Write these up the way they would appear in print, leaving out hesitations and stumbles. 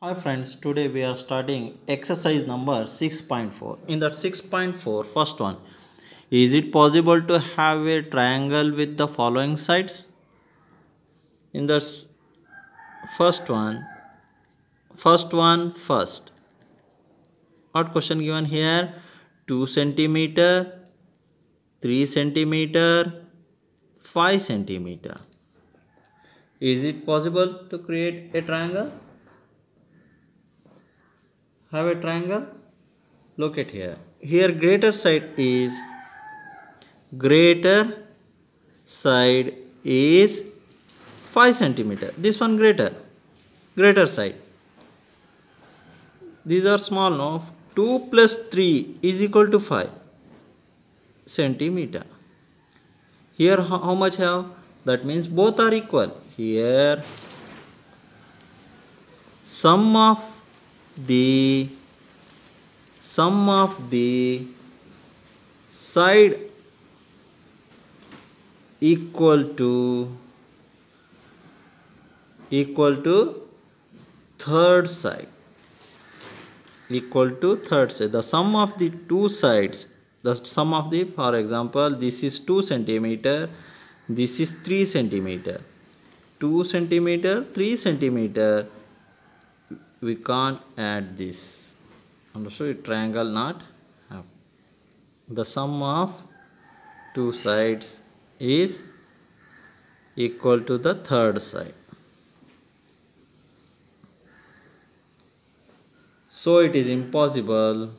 Hi friends, today we are starting exercise number 6.4. In that 6.4, first one, is it possible to have a triangle with the following sides? In the first one, first. What question given here? 2 centimeter, 3 centimeter, 5 centimeter. Is it possible to create a triangle? Have a triangle? Look at here. Here greater side is 5 centimeter. This one greater side. These are small, no? 2 plus 3 is equal to 5 centimeter. Here how much have? That means both are equal. Here sum of the side equal to third side. The sum of the two sides, for example, this is 2 centimeter, this is 3 centimeter. 2 centimeter, 3 centimeter, we can't add this. Understood? Triangle not have. The sum of two sides is equal to the third side. So it is impossible.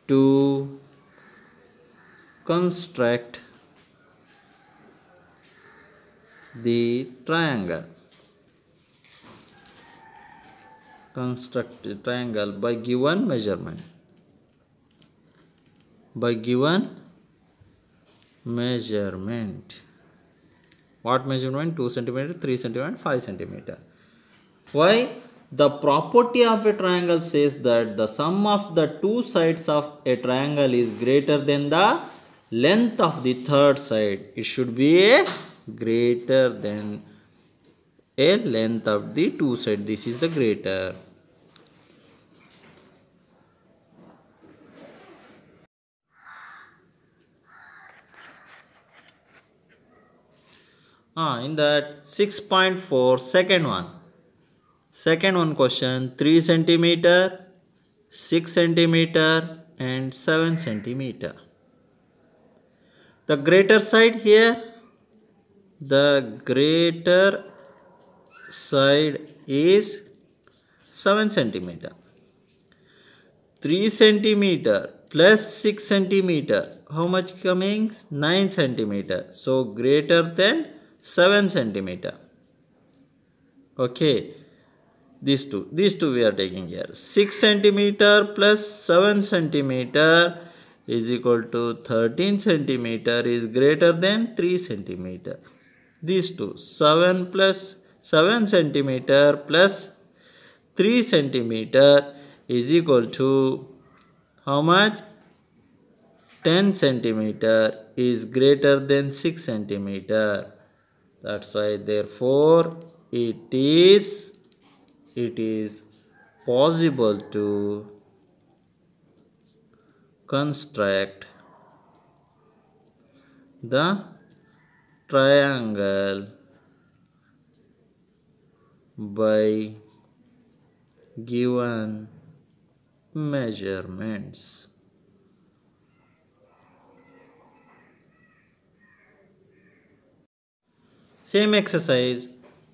To construct the triangle. Construct the triangle by given measurement. What measurement? 2 centimeter, 3 centimeter, 5 centimeter. Why? The property of a triangle says that the sum of the two sides of a triangle is greater than the length of the third side. It should be greater than a length of the two sides. This is the greater. In that 6.4, second one question, 3 centimeter, 6 centimeter and 7 centimeter. The greater side here, the greater side is 7 centimeter. 3 centimeter plus 6 centimeter, how much coming? 9 centimeter. So greater than 7 centimeter. Okay, these two we are taking here. 6 centimeter plus 7 centimeter is equal to 13 centimeter is greater than 3 centimeter. These two, 7 centimeter plus 3 centimeter is equal to how much? 10 centimeter is greater than 6 centimeter. That's why therefore it is possible to construct the triangle by given measurements. Same exercise,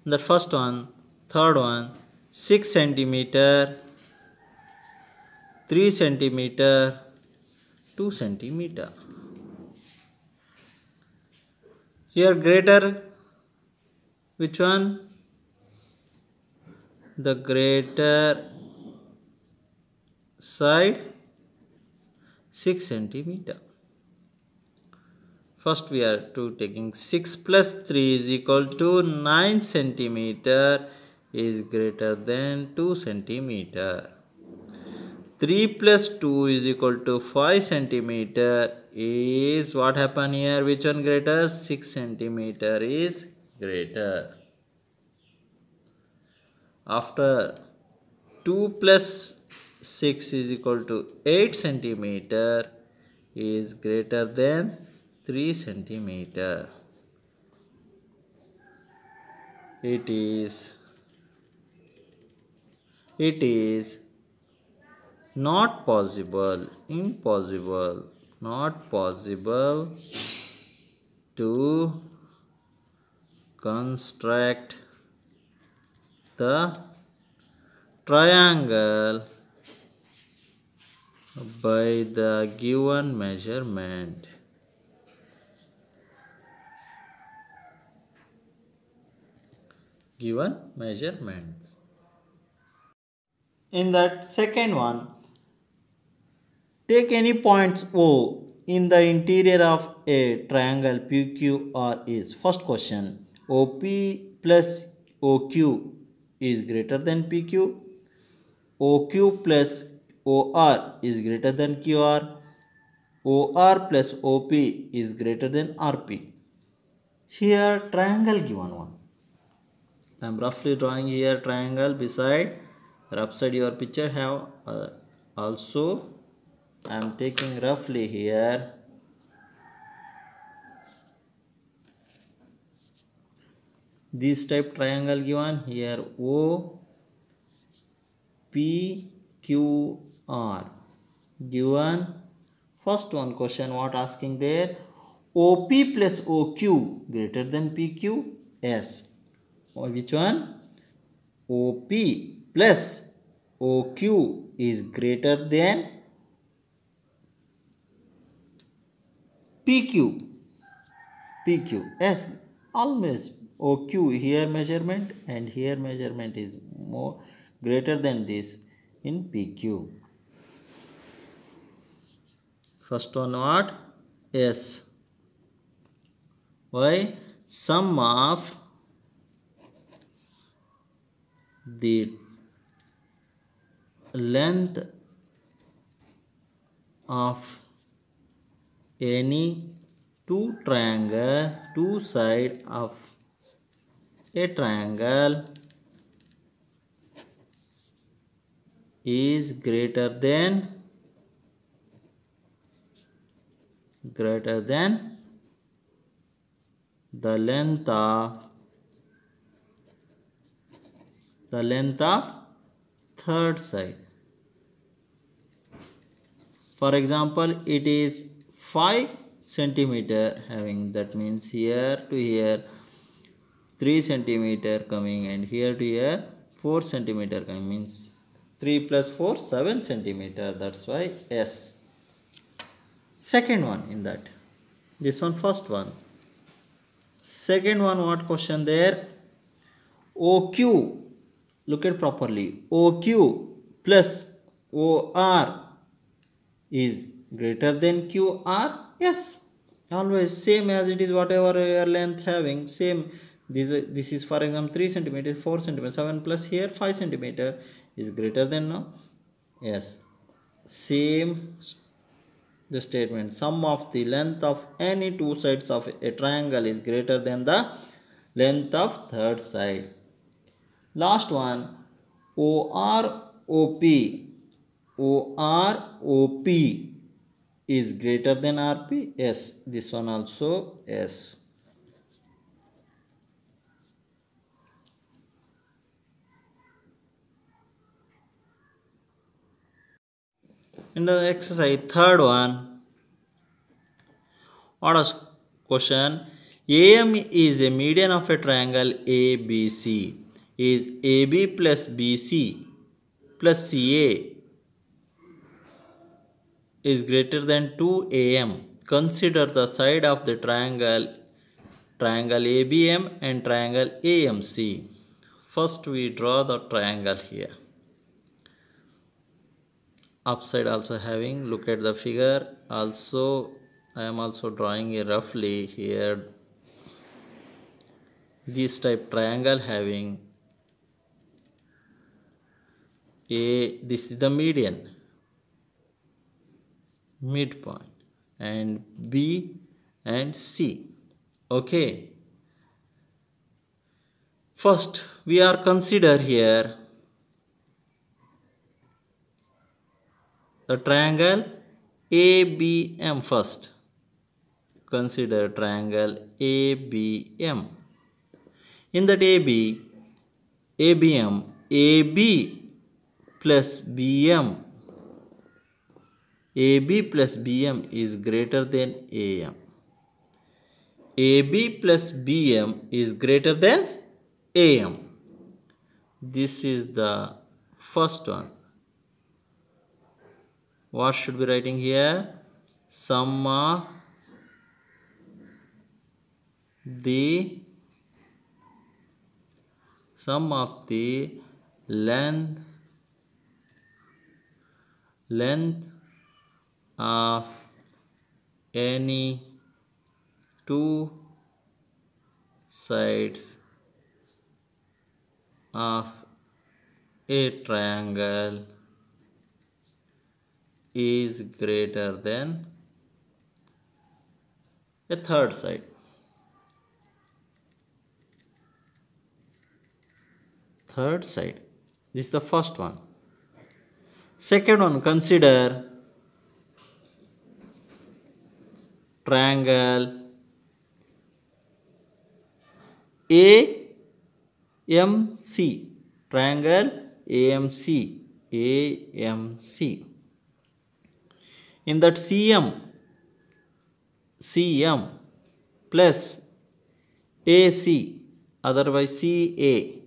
the first one, third one, 6 centimeter, 3 centimeter, 2 centimeter. Here greater, which one? The greater side, 6 centimeter. First we are taking 6 plus 3 is equal to 9 centimeter is greater than 2 centimeter. 3 plus 2 is equal to 5 centimeter is what happened here? Which one greater? 6 centimeter is greater. After 2 plus 6 is equal to 8 centimeter is greater than 3 centimeter. It is not possible, impossible, not possible to construct the triangle by the given measurement. Given measurements. In that second one, take any points O in the interior of a triangle PQR is. First question, OP plus OQ is greater than PQ. OQ plus OR is greater than QR. OR plus OP is greater than RP. Here triangle given one. I am roughly drawing here triangle beside upside your picture have also I am taking roughly here this type triangle given here O P Q R given. First one question what asking there, OP plus OQ greater than PQ. Yes, or which one? OP plus OQ is greater than PQ. Yes, always OQ here measurement and here measurement is more greater than this in PQ. First one what? Yes. Why? Sum of the length of any two side of a triangle is greater than the length of third side. For example, it is 5 centimeter having, that means here to here 3 centimeter coming and here to here 4 centimeter coming, means 3 plus 4 7 centimeter. That's why S. Second one in that, this one first one. Second one what question there, OQ, look at properly, OQ plus OR is greater than QR. Yes, always same as it is, whatever your length having same. This is for example 3 centimeter, 4 centimeter, 7 plus here 5 centimeter is greater than, no? Yes, same the statement, sum of the length of any two sides of a triangle is greater than the length of third side. Last one, OROP is greater than RP. Yes, this one also yes. In the exercise third one, what is question? AM is a median of a triangle ABC. Is AB plus BC plus CA is greater than 2AM. Consider the side of the triangle ABM and triangle AMC. First we draw the triangle here. Upside also having, look at the figure. Also I am also drawing a roughly here this type triangle having this is the median. midpoint, and B and C. Okay. First, we are consider here the triangle ABM first. Consider triangle ABM. In that ABM, AB plus BM, AB plus BM is greater than AM. AB plus BM is greater than AM. This is the first one. What should be writing here? Sum of the length of any two sides of a triangle is greater than a third side. Third side. This is the first one. Second one, consider triangle AMC. Triangle AMC. AMC. In that CM plus AC, otherwise CA.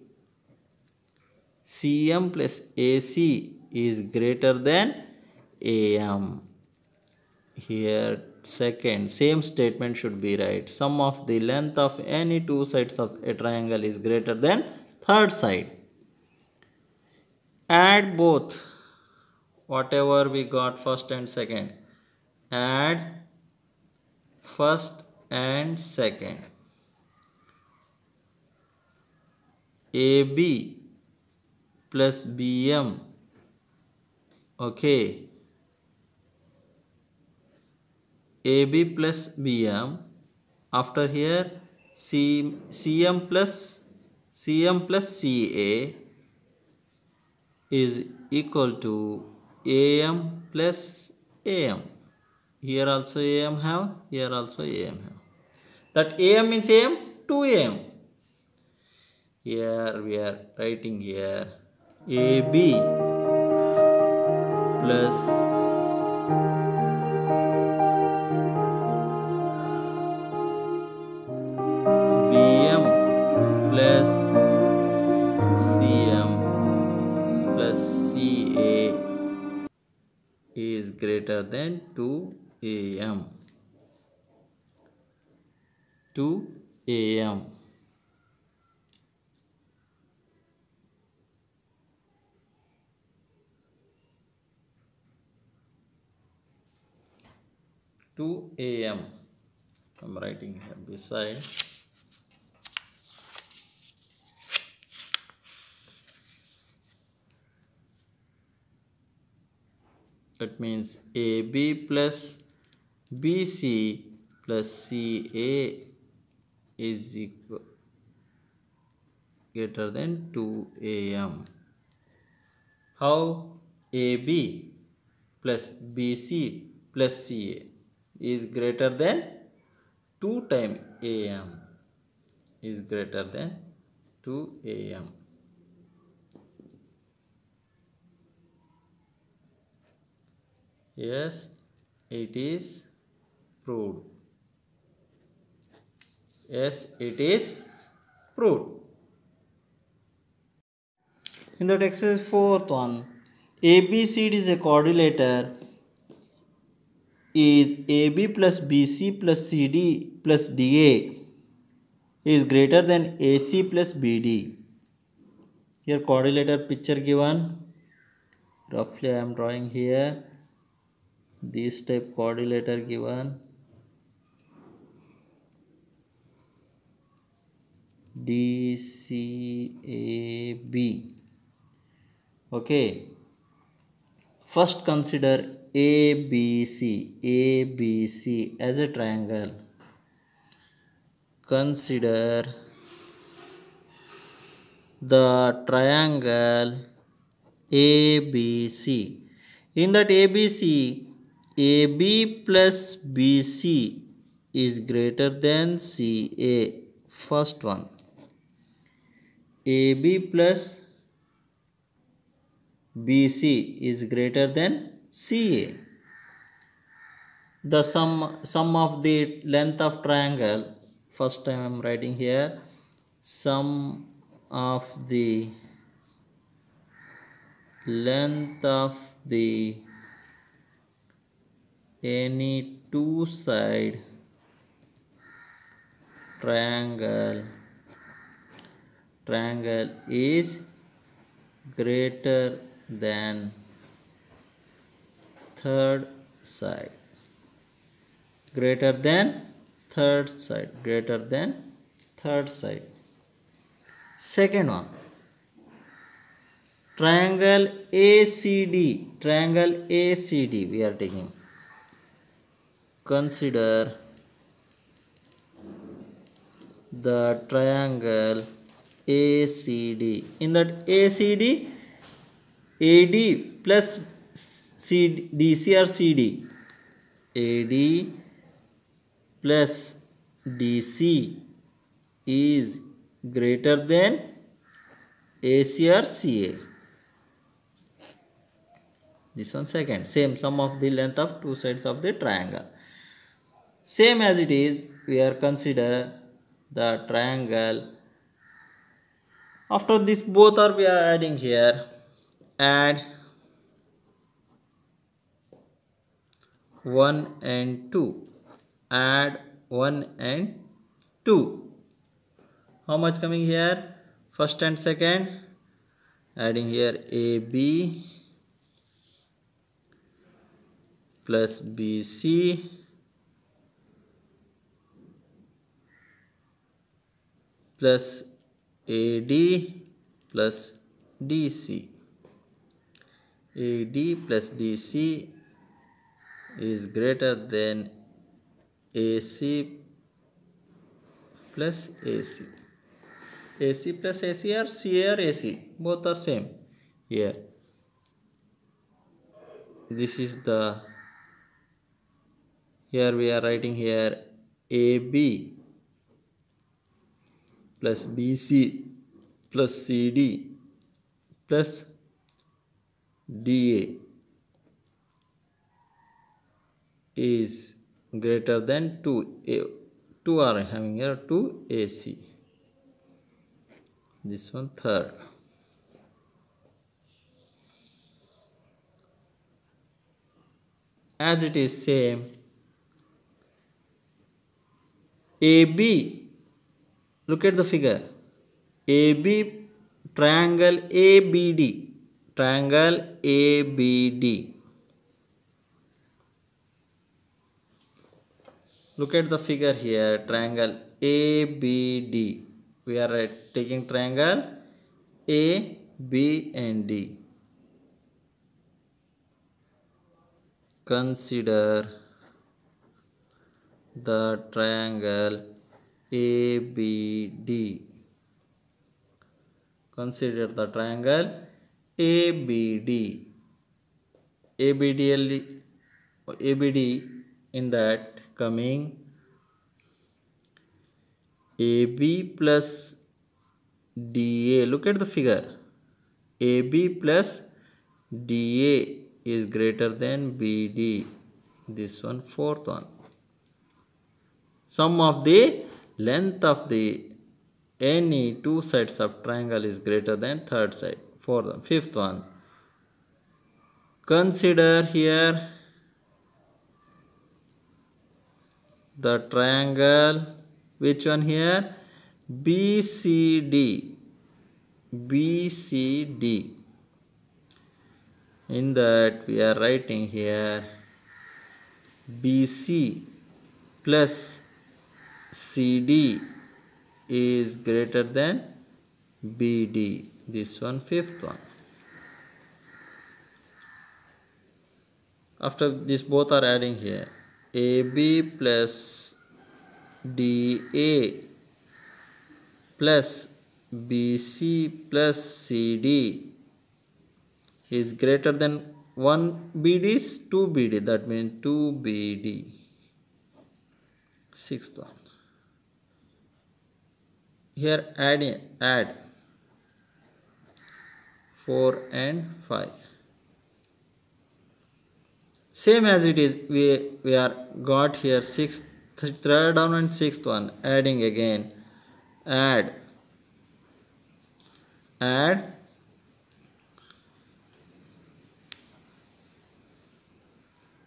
CM plus AC is greater than AM. Here second, same statement should be right. Sum of the length of any two sides of a triangle is greater than third side. Add both, whatever we got first and second. Add first and second. AB plus BM. Okay. AB plus BM. After here CM plus CA is equal to AM plus AM. Here also AM have, here also AM have. That AM means AM, 2AM. Here we are writing here AB plus BM plus CM plus CA is greater than 2AM. 2AM. I'm writing here beside. That means AB plus BC plus CA is equal greater than 2AM. How? AB plus BC plus CA is greater than 2 times AM is greater than 2AM. Yes, it is proved. Yes, it is proved. In that exercise fourth one, ABCD is a quadrilateral is AB plus BC plus CD plus DA is greater than AC plus BD. Here quadrilateral picture given. Roughly I am drawing here. This type quadrilateral given. DCAB. Okay. First consider ABC as a triangle. Consider the triangle ABC. In that ABC, AB plus BC is greater than CA. First one. AB plus BC is greater than CA. The sum of the length of triangle, first time I am writing here, sum of the length of the any two side triangle is greater than third side, greater than third side. Second one, triangle ACD we are taking. Consider the triangle ACD. In that ACD, AD plus DC or CD, AD plus DC is greater than AC or CA. This one second. Same, sum of the length of two sides of the triangle. Same as it is, we are consider the triangle. After this both are we are adding here. Add 1 and 2. Add 1 and 2. How much coming here? First and second. Adding here AB plus BC plus AD plus DC. AD plus DC is greater than AC plus AC. AC plus AC or CA or AC, both are same here. This is the, here we are writing here AB plus BC plus CD plus DA is greater than 2 are having here 2 AC. This one third. As it is same, AB, look at the figure, AB, triangle ABD, look at the figure here, triangle ABD. We are taking triangle A, B and D. Consider the triangle ABD. Consider the triangle ABD. ABD in that coming AB plus DA. Look at the figure. AB plus DA is greater than BD. This one fourth one. Sum of the length of the any two sides of triangle is greater than third side. Fourth one. Fifth one. Consider here the triangle, which one here? BCD. In that we are writing here BC plus CD is greater than BD. This one fifth one. After this both are adding here. AB plus DA plus BC plus CD is greater than 1 BD is 2 BD. That means 2 BD. Sixth one. Here add 4 and 5. Same as it is, we are got here sixth, third down and sixth one, adding again. Add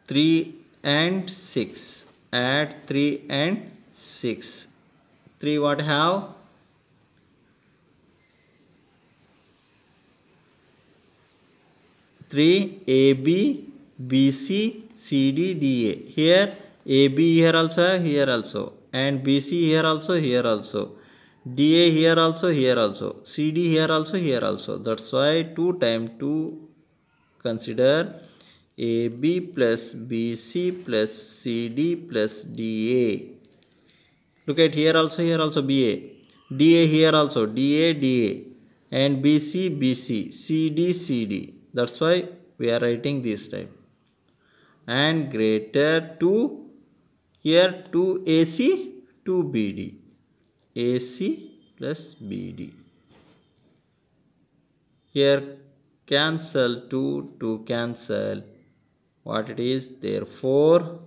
3 and 6. Add 3 and 6. 3 what have? 3 AB, BC, CD, DA. Here AB here also, and BC here also, DA here also, CD here also. That's why 2 times 2 consider AB plus BC plus CD plus DA. Look at here also BA. DA here also, DA, and BC, CD. That's why we are writing this type. And greater to, here 2 AC, 2 BD. AC plus BD. Here cancel 2 to cancel. What it is? Therefore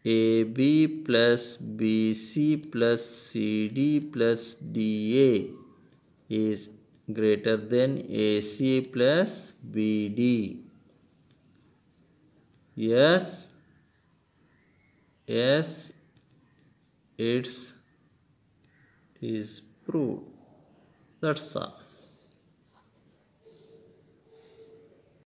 AB plus BC plus CD plus DA is greater than AC plus BD. Yes, it is proved. That's all.